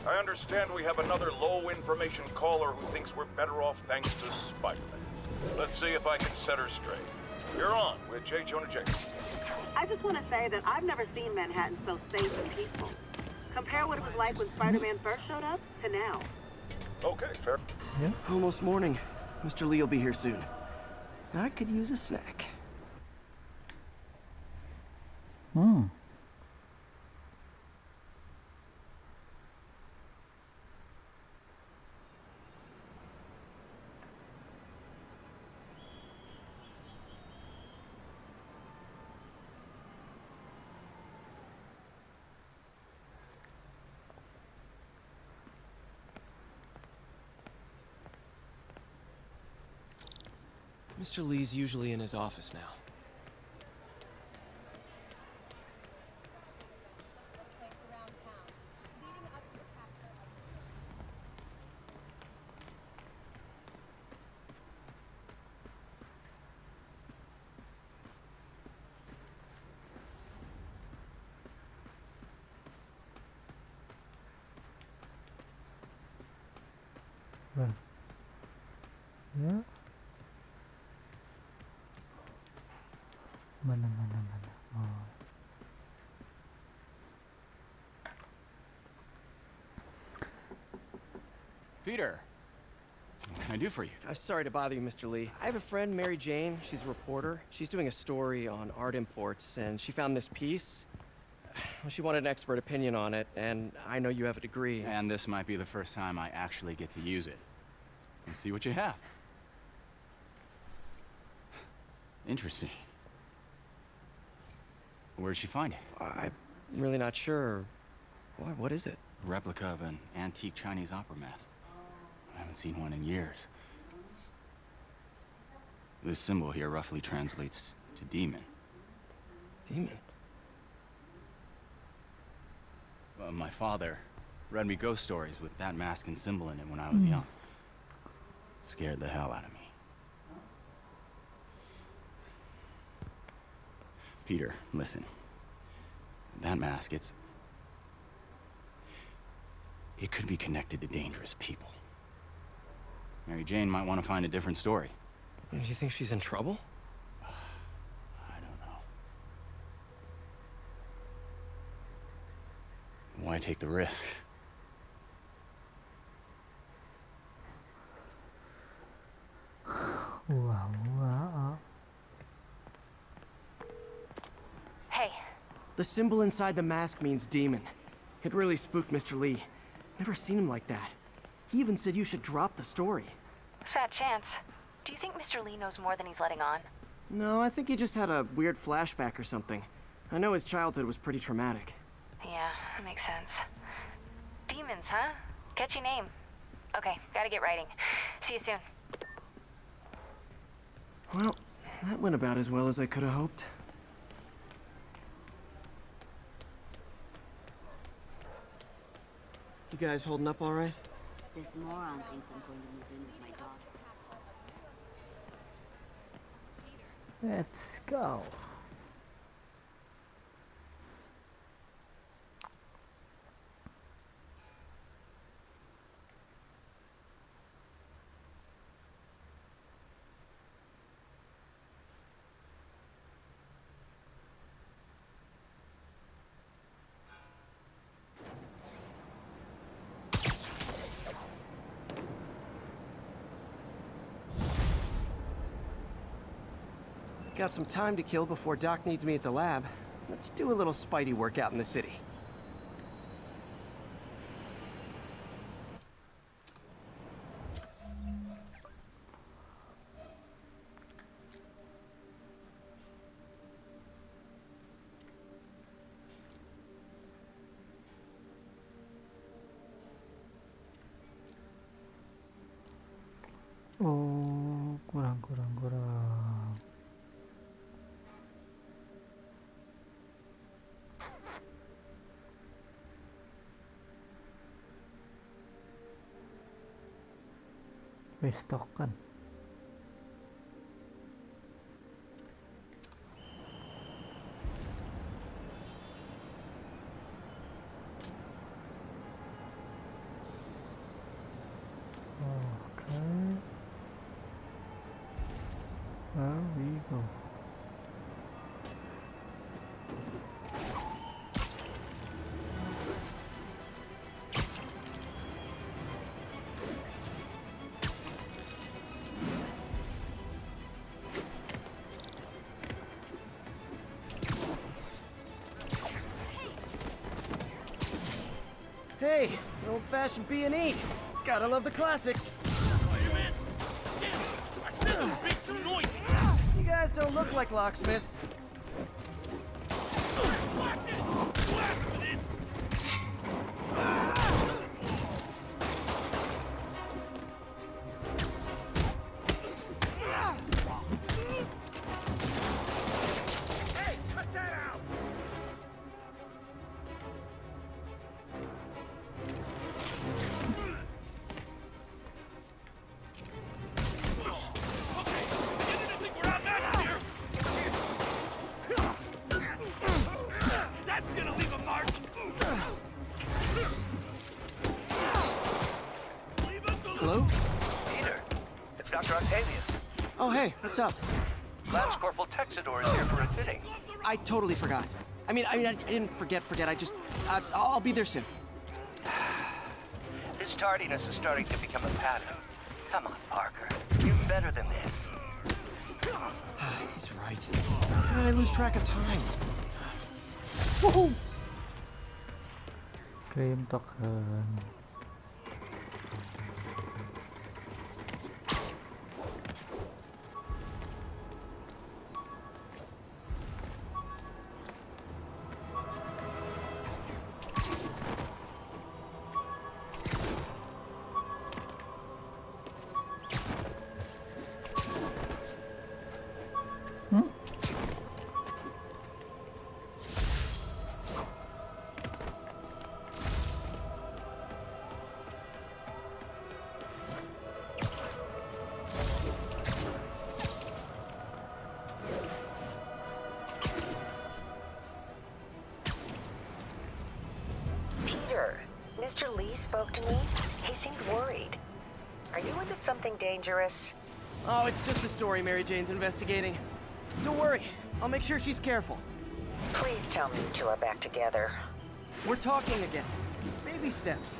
I understand we have another low-information caller who thinks we're better off thanks to Spider-Man. Let's see if I can set her straight. You're on with J. Jonah James. I just want to say that I've never seen Manhattan so safe and peaceful. Compare what it was like when Spider-Man first showed up to now. Okay, fair. Yeah. Almost morning. Mr. Lee will be here soon. I could use a snack. Hmm. Mr. Lee's usually in his office now. Well. Ya. Mana. Oh. Peter, what can I do for you? I'm sorry to bother you, Mr. Lee. I have a friend, Mary Jane. She's a reporter. She's doing a story on art imports, and she found this piece. Well, she wanted an expert opinion on it, and I know you have a degree. And this might be the first time I actually get to use it. Let's see what you have. Interesting. Where'd she find it? I'm really not sure. Why, what is it? A replica of an antique Chinese opera mask. I haven't seen one in years. This symbol here roughly translates to demon. Demon? My father read me ghost stories with that mask and symbol in it when I was young. Scared the hell out of me. Peter, listen. That mask, it could be connected to dangerous people. Mary Jane might want to find a different story. Do you think she's in trouble? I don't know. Why take the risk? Wow. Hey. The symbol inside the mask means demon. It really spooked Mr. Lee. Never seen him like that. He even said you should drop the story. Fat chance. Do you think Mr. Lee knows more than he's letting on? No, I think he just had a weird flashback or something. I know his childhood was pretty traumatic. Yeah, makes sense. Demons, huh? Catchy name. Okay, gotta get writing. See you soon. Well, that went about as well as I could have hoped. You guys holding up all right? This moron thinks I'm going to move in with my daughter. Let's go. Got some time to kill before Doc needs me at the lab. Let's do a little Spidey workout in the city. Oh, kurang. Restokan. Oh. Hey, an old-fashioned B&E. Gotta love the classics. You guys don't look like locksmiths. Hello? Peter, it's Dr. Octavius. Oh, hey, what's up? Lance Corporal Texidor is here for a fitting. I totally forgot. I didn't forget. I'll be there soon. This tardiness is starting to become a pattern. Come on, Parker. You're better than this. He's right. How did I lose track of time? Woohoo! เกมตกเหิน Peter, Mr. Lee spoke to me. He seemed worried. Are you into something dangerous? Oh, it's just a story Mary Jane's investigating. Don't worry, I'll make sure she's careful. Please tell me you two are back together. We're talking again. Baby steps.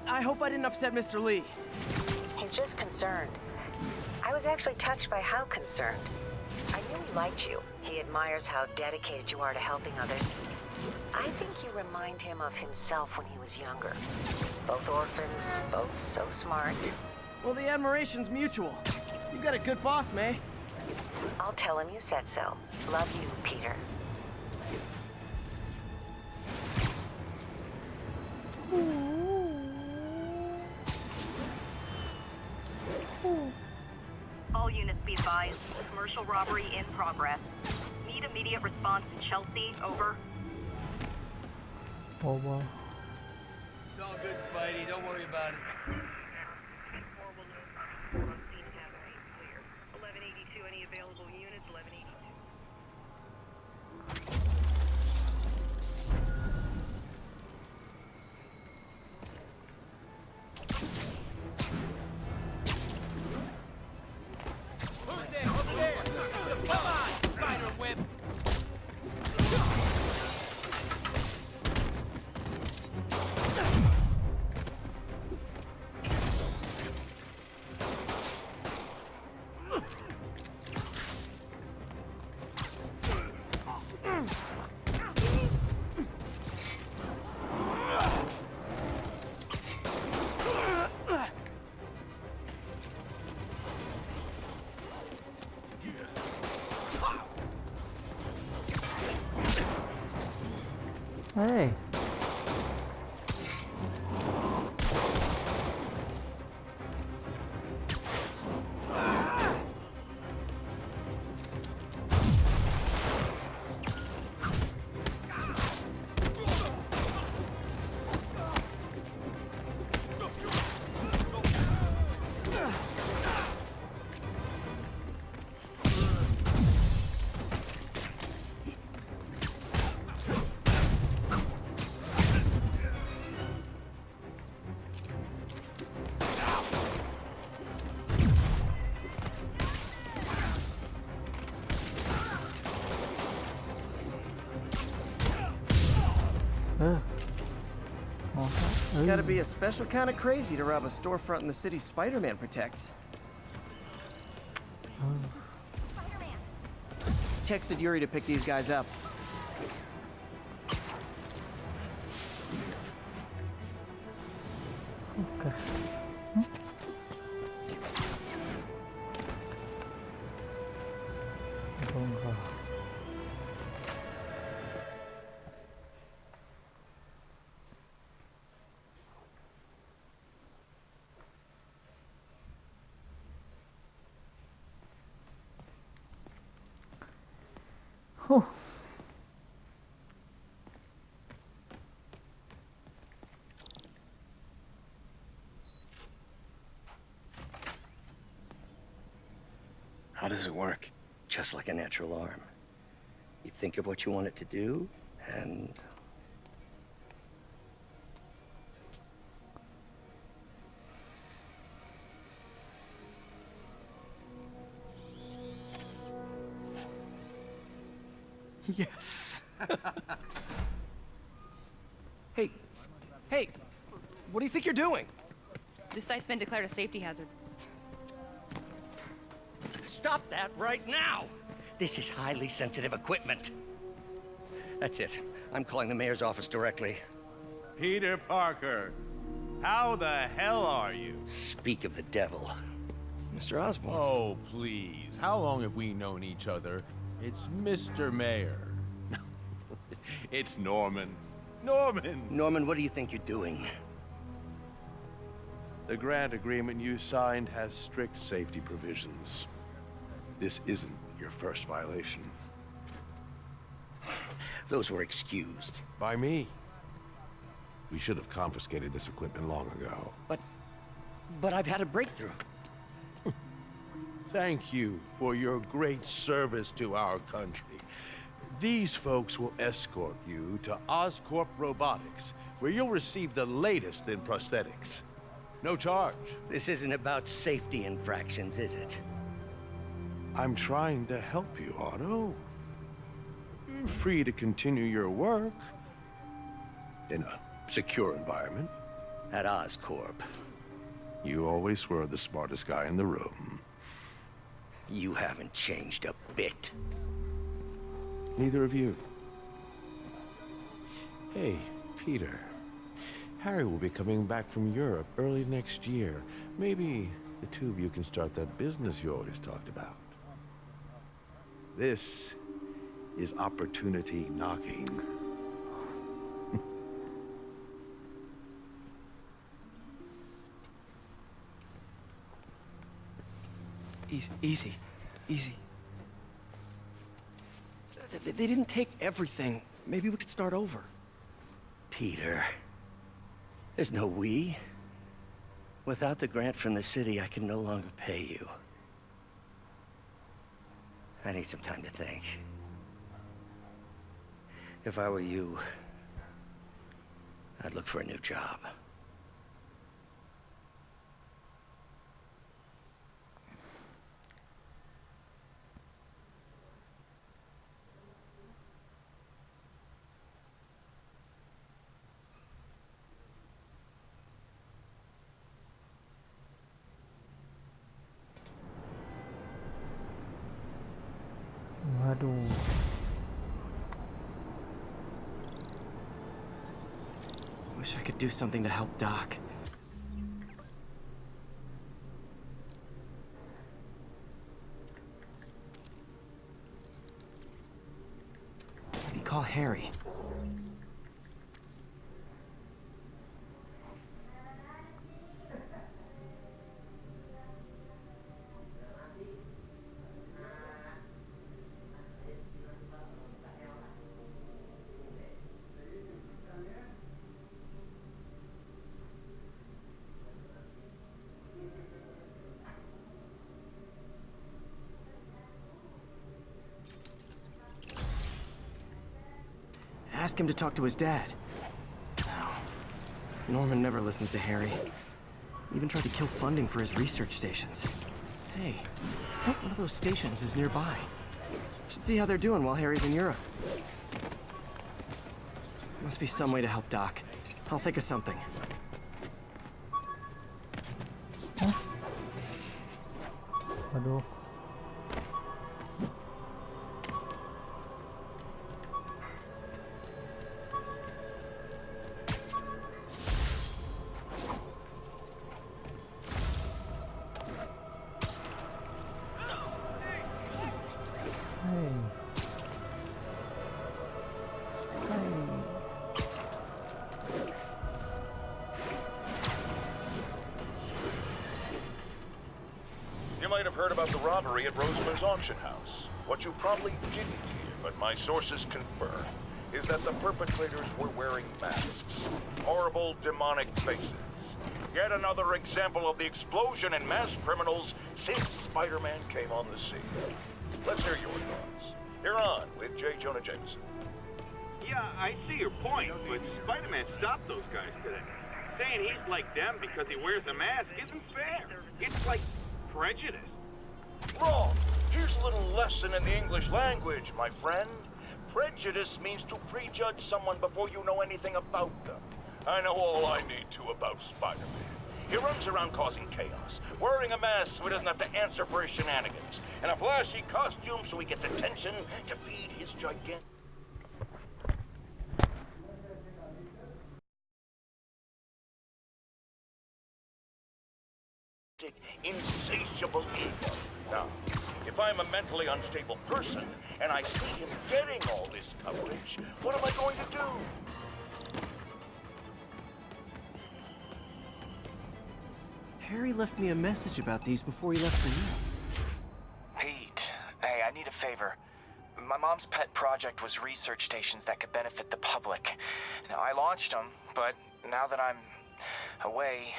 I hope I didn't upset Mr. Lee. He's just concerned. I was actually touched by how concerned. I knew he liked you. He admires how dedicated you are to helping others. I think you remind him of himself when he was younger. Both orphans, both so smart. Well, the admiration's mutual. You got a good boss, May. I'll tell him you said so. Love you, Peter. All units be advised. Commercial robbery in progress. Need immediate response in Chelsea. Over. โอ้โห It's all good, Spidey. Don't worry about it. 1182, any available units? 1182. Who's there? Over there. Come on, spider web. Hey. Gotta be a special kind of crazy to rob a storefront in the city Spider-Man protects. Texted Yuri to pick these guys up. Oke. Enggak. Huh. How does it work? Just like a natural arm. You think of what you want it to do, and... Yes. Hey, what do you think you're doing? This site's been declared a safety hazard. Stop that right now! This is highly sensitive equipment. That's it. I'm calling the mayor's office directly. Peter Parker, how the hell are you? Speak of the devil. Mr. Osborn. Oh, please. How long have we known each other? It's Mr. Mayor. It's Norman. Norman, what do you think you're doing? The grant agreement you signed has strict safety provisions. This isn't your first violation. Those were excused. By me. We should have confiscated this equipment long ago. But I've had a breakthrough. Thank you for your great service to our country. These folks will escort you to Oscorp Robotics, where you'll receive the latest in prosthetics. No charge. This isn't about safety infractions, is it? I'm trying to help you, Otto. You're free to continue your work in a secure environment. At Oscorp. You always were the smartest guy in the room. You haven't changed a bit. Neither of you. Hey, Peter. Harry will be coming back from Europe early next year. Maybe the two of you can start that business you always talked about. This is opportunity knocking. Easy. They didn't take everything. Maybe we could start over. Peter, there's no we. Without the grant from the city, I can no longer pay you. I need some time to think. If I were you, I'd look for a new job. Waduh. Wish I could do something to help Doc. Maybe call Harry. Ask him to talk to his dad. No. Norman never listens to Harry. Even tried to kill funding for his research stations. Hey, one of those stations is nearby. Should see how they're doing while Harry's in Europe. Must be some way to help Doc. I'll think of something. Aduh. You might have heard about the robbery at Rosamund's auction house. What you probably didn't hear, but my sources confirm, is that the perpetrators were wearing masks. Horrible, demonic faces. Yet another example of the explosion in mass criminals since Spider-Man came on the scene. Let's hear your thoughts. You're on with J. Jonah Jameson. Yeah, I see your point, but Spider-Man stopped those guys today. Saying he's like them because he wears a mask isn't fair. It's like prejudice. Wrong. Here's a little lesson in the English language, my friend. Prejudice means to prejudge someone before you know anything about them. I know all I need to about Spider-Man. He runs around causing chaos, wearing a mask so he doesn't have to answer for his shenanigans, and a flashy costume so he gets attention to feed his gigantic... insatiable ego. Now, if I'm a mentally unstable person and I see him getting all this coverage, what am I going to do? Harry left me a message about these before he left for you. Pete, hey, I need a favor. My mom's pet project was research stations that could benefit the public. Now, I launched them, but now that I'm away,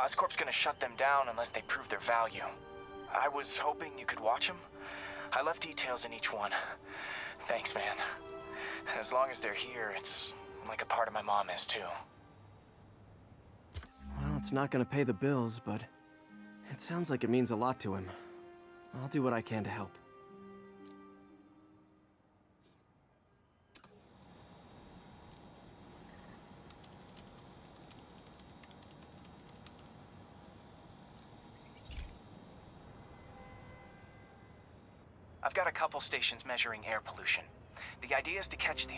Oscorp's gonna shut them down unless they prove their value. I was hoping you could watch them. I left details in each one. Thanks, man. As long as they're here, it's like a part of my mom is, too. Well, it's not gonna pay the bills, but it sounds like it means a lot to him. I'll do what I can to help. I've got a couple stations measuring air pollution. The idea is to catch the,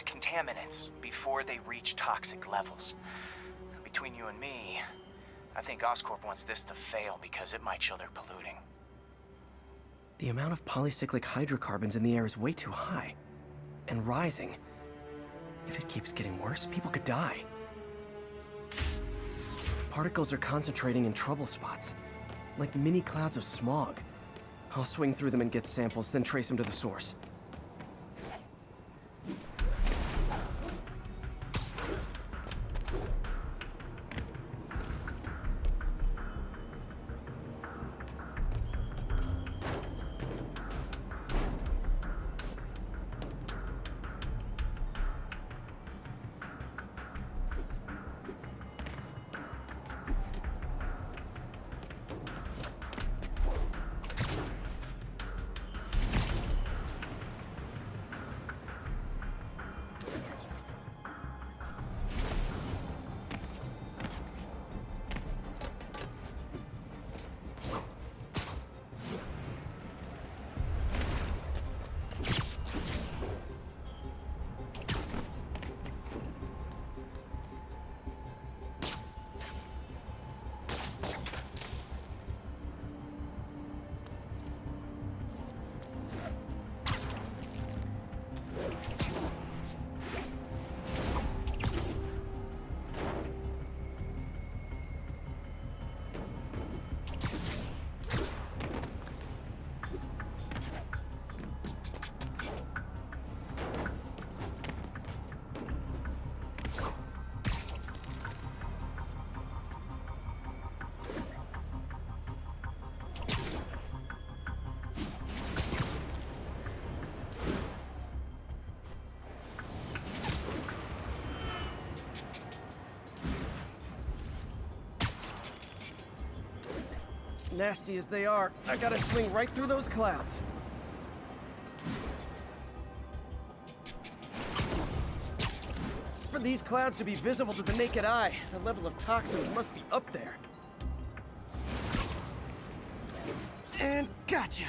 contaminants before they reach toxic levels. Between you and me, I think Oscorp wants this to fail because it might show they're polluting. The amount of polycyclic hydrocarbons in the air is way too high. And rising. If it keeps getting worse, people could die. Particles are concentrating in trouble spots, like mini clouds of smog. I'll swing through them and get samples, then trace them to the source. Nasty as they are, I gotta swing right through those clouds. For these clouds to be visible to the naked eye, the level of toxins must be up there. And gotcha!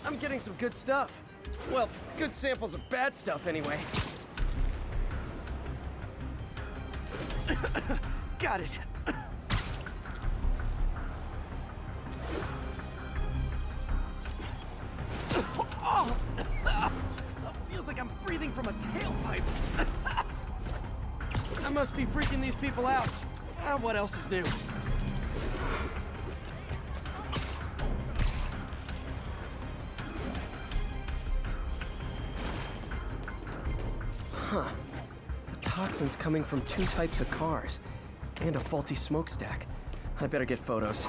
I'm getting some good stuff. Well, good samples of bad stuff, anyway. Got it. Oh. Feels like I'm breathing from a tailpipe. I must be freaking these people out. What else is new? Huh. The toxin's coming from 2 types of cars. And a faulty smokestack. I better get photos.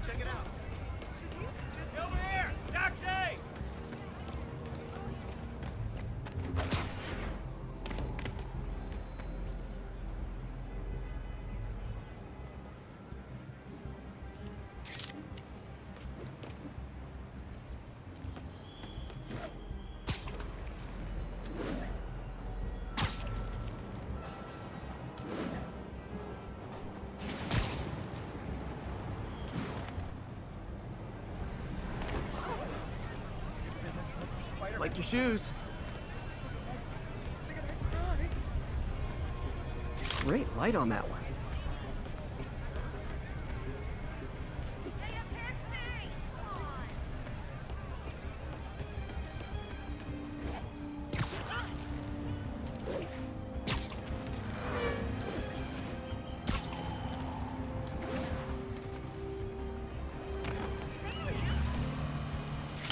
Check it out. Over here! Taxi! Like your shoes. Great light on that one.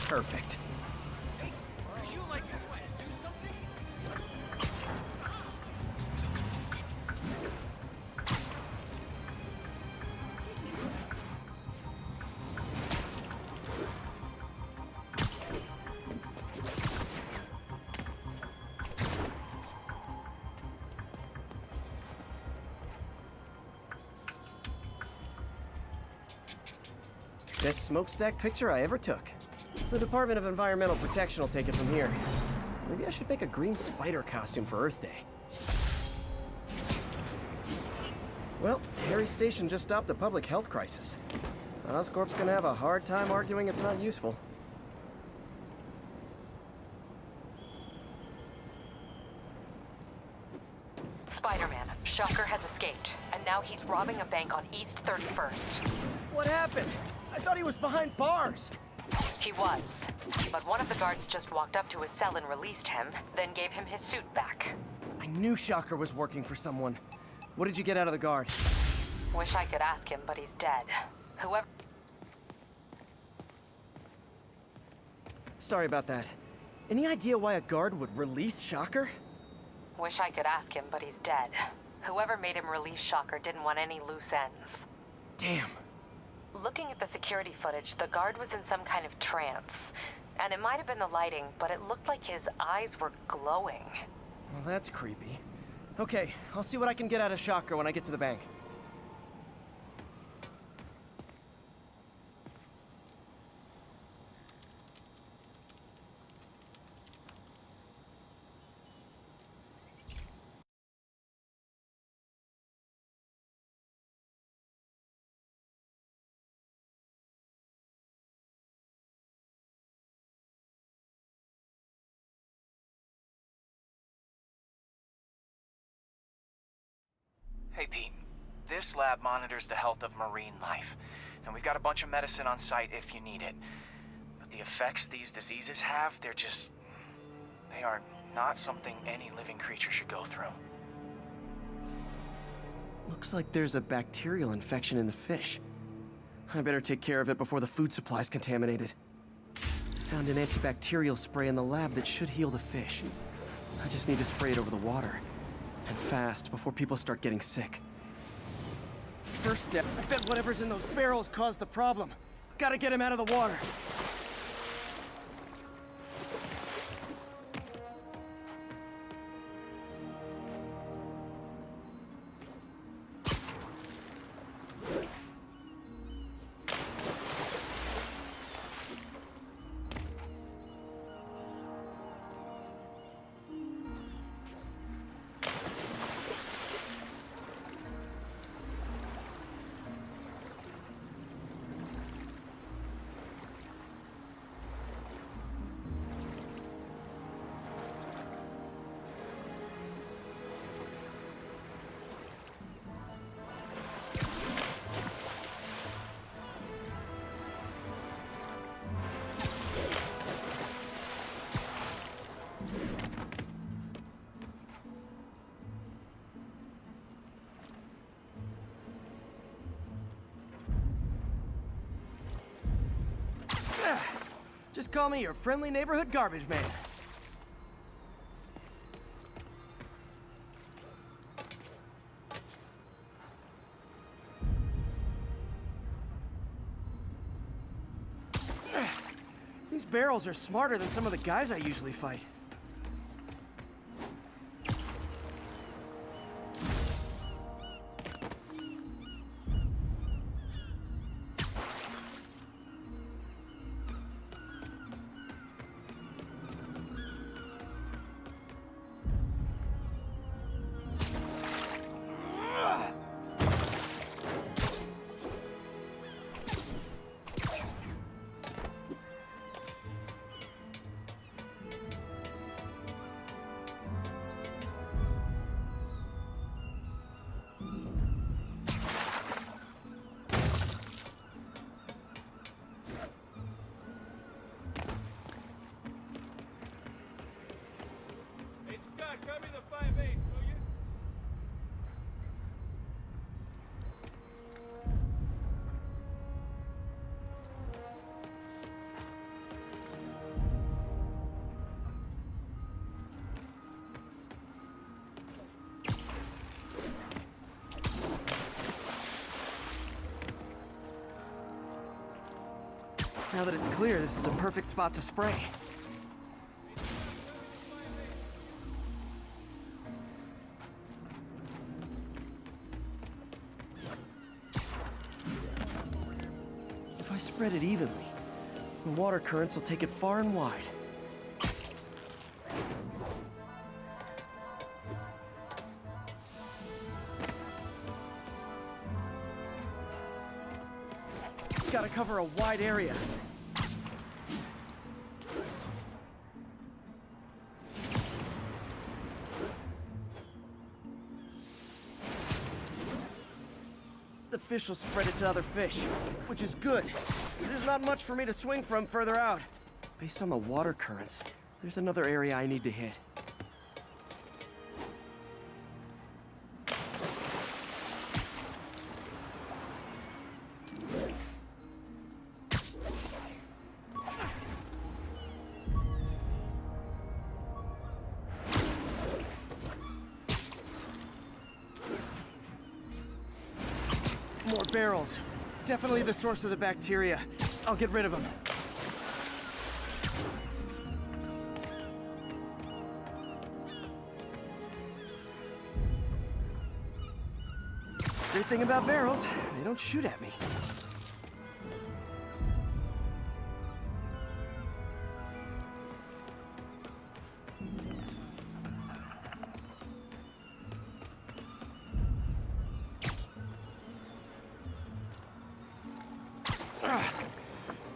Perfect. Best smokestack picture I ever took. The Department of Environmental Protection will take it from here. Maybe I should make a green spider costume for Earth Day. Well, Harry Station just stopped a public health crisis. Oscorp's gonna have a hard time arguing it's not useful. Spider-Man, Shocker has escaped, and now he's robbing a bank on East 31st. What happened? I thought he was behind bars. He was, but one of the guards just walked up to his cell and released him, then gave him his suit back. I knew Shocker was working for someone. What did you get out of the guard? Wish I could ask him, but he's dead. Whoever... Sorry about that. Any idea why a guard would release Shocker? Wish I could ask him, but he's dead. Whoever made him release Shocker didn't want any loose ends. Damn. Looking at the security footage, the guard was in some kind of trance. And it might have been the lighting, but it looked like his eyes were glowing. Well, that's creepy. Okay, I'll see what I can get out of Shocker when I get to the bank. Hey, Pete. This lab monitors the health of marine life, and we've got a bunch of medicine on site if you need it. But the effects these diseases have, they are not something any living creature should go through. Looks like there's a bacterial infection in the fish. I better take care of it before the food supply's contaminated. Found an antibacterial spray in the lab that should heal the fish. I just need to spray it over the water. And fast, before people start getting sick. First step, I bet whatever's in those barrels caused the problem. Gotta get him out of the water. Just call me your friendly neighborhood garbage man. These barrels are smarter than some of the guys I usually fight. Cut me the 5/8, will you? Now that it's clear, this is a perfect spot to spray. If I spread it evenly, the water currents will take it far and wide. Gotta cover a wide area. The fish will spread it to other fish, which is good. There's not much for me to swing from further out. Based on the water currents, there's another area I need to hit. More barrels. Definitely the source of the bacteria. I'll get rid of them. Great thing about barrels, they don't shoot at me.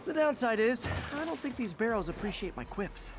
The downside is, I don't think these barrels appreciate my quips.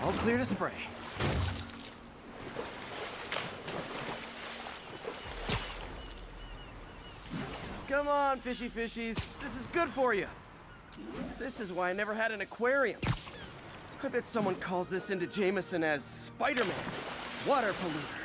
All clear to spray. Come on, fishy fishies. This is good for you. This is why I never had an aquarium. I bet someone calls this into Jameson as Spider-Man, water polluter.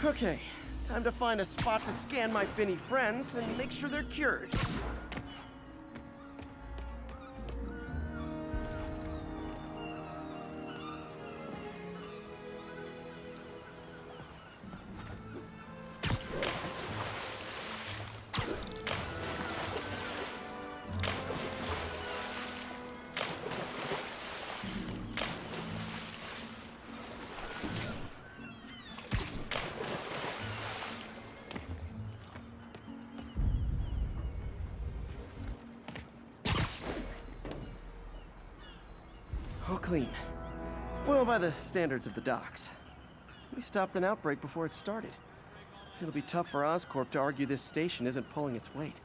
Okay, time to find a spot to scan my finny friends and make sure they're cured. All clean. Well, by the standards of the docks. We stopped an outbreak before it started. It'll be tough for Oscorp to argue this station isn't pulling its weight.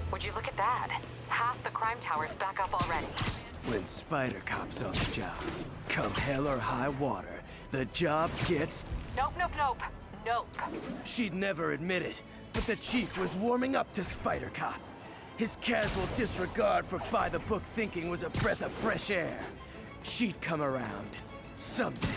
Would you look at that? Half the crime tower's back up already. When Spider Cop's on the job, come hell or high water, the job gets... Nope, nope, nope. Nope. She'd never admit it, but the chief was warming up to Spider Cop. His casual disregard for by-the-book thinking was a breath of fresh air. She'd come around. Someday.